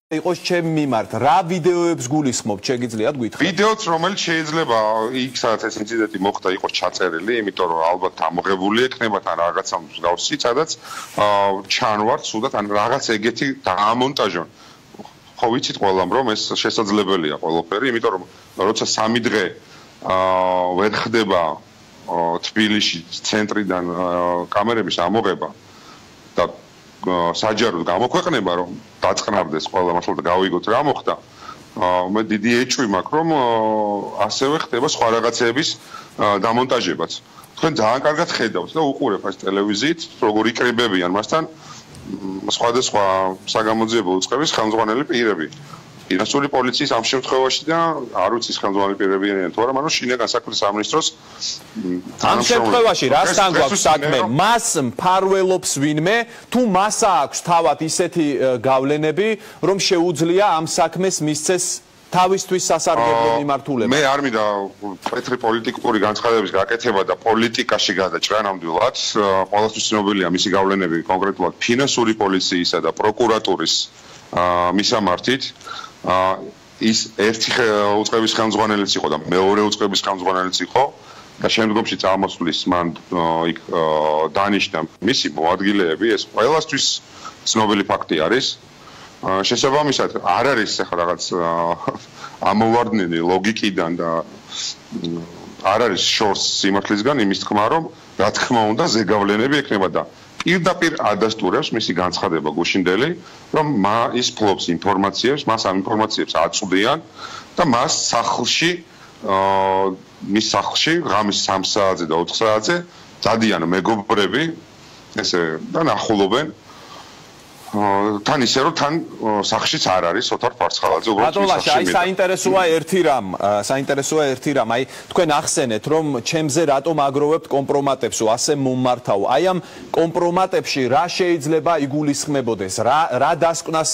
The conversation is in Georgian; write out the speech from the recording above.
იყოს ჩემ მიმართ რა ვიდეოებს გულისხმობთ შეგიძლიათ გითხრათ ვიდეოც რომელიც შეიძლება იქ სადაც ეს ინციდენტი მოხდა იყოს ჩაწერილი იმიტომ რომ ალბათ ამოღებული ექნება თან რაღაცა მსგავსი სადაც ჩანვართ სულაც ან რაღაც ეგეთი დაამონტაჟონ ხო ვიცით ყველამ რომ ეს შესაძლებელია ყველაფერი იმიტომ რომ როცა 3 დღე ვერ ხდება თბილისში ცენტრიდან კამერების ამოღება და საჯაროდ გამოქვეყნება რომ დაწყნარდეს ყველა მასალა და გავიგოთ რა მოხდა მე დიდი ეჭვი მაქვს რომ ასევე ხდება სხვა რაღაცეების დამონტაჟებაც თქვენ ძალიან კარგად ხედავთ და უყურებთ ეს ტელევიზიით როგორ იკრიბებიან მასთან სხვადასხვა საგამოძიებო უწყების ხელმძღვანელი პირები ფინანსური პოლიციის ამ შემთხვევაში და არ ვიცი ხელმძღვანელი პირები არიან თუ არა მაგრამ შინაგან საქმეთა სამინისტროს ამ შემთხვევაში რასთან გვაქვს საქმე მას მფარველობს ვინმე თუ მას აქვს თავად ისეთი გავლენები რომ შეუძლია ამ საქმეს მისცეს თავისთვის სასარგებლო მიმართულება მე არ მინდა პეტრი პოლიტიკური განცხადებების გაკეთება და პოლიტიკაში გადაჭრა ნამდვილად ყველასთვის ცნობილია მისი გავლენები კონკრეტულად ფინანსური პოლიციისა და პროკურატურის მისამართით ის ერთი უწყების ხელმძღვანელიც იყო და მეორე უწყების ხელმძღვანელიც იყო და შემდგომში წამოსვლის მან იქ დანიშნა მისი მოადგილეები ეს ყველასთვის ცნობილი ფაქტი არის შესაბამისად არ არის ახლა რაღაც ამოვარდნილი ლოგიკიდან და არ არის შორს სიმართლისგან იმის თქმა რომ რა თქმა უნდა ზეგავლენები ექნება და პირდაპირ ადასტურებს მისი განცხადება გუშინდელი რომ ის ფლობს ინფორმაციებს მას ამ ინფორმაციებს აწვდიან და მას სახლში მის სახლში ღამის 3 საათზე და 4 საათზე დადიან მეგობრები ესე და ნახულობენ თან ისე რომ თან სახლშიც არ არის ოთარ ფარცხალაძე უბრალოდ აი საინტერესოა ერთი რამ აი თქვენ ახსენეთ რომ ჩემზე რატომ აგროვებთ კომპრომატებსო ასე მომმართავ აი ამ კომპრომატებში რა შეიძლება იგულისხმებოდეს რა დასკვნას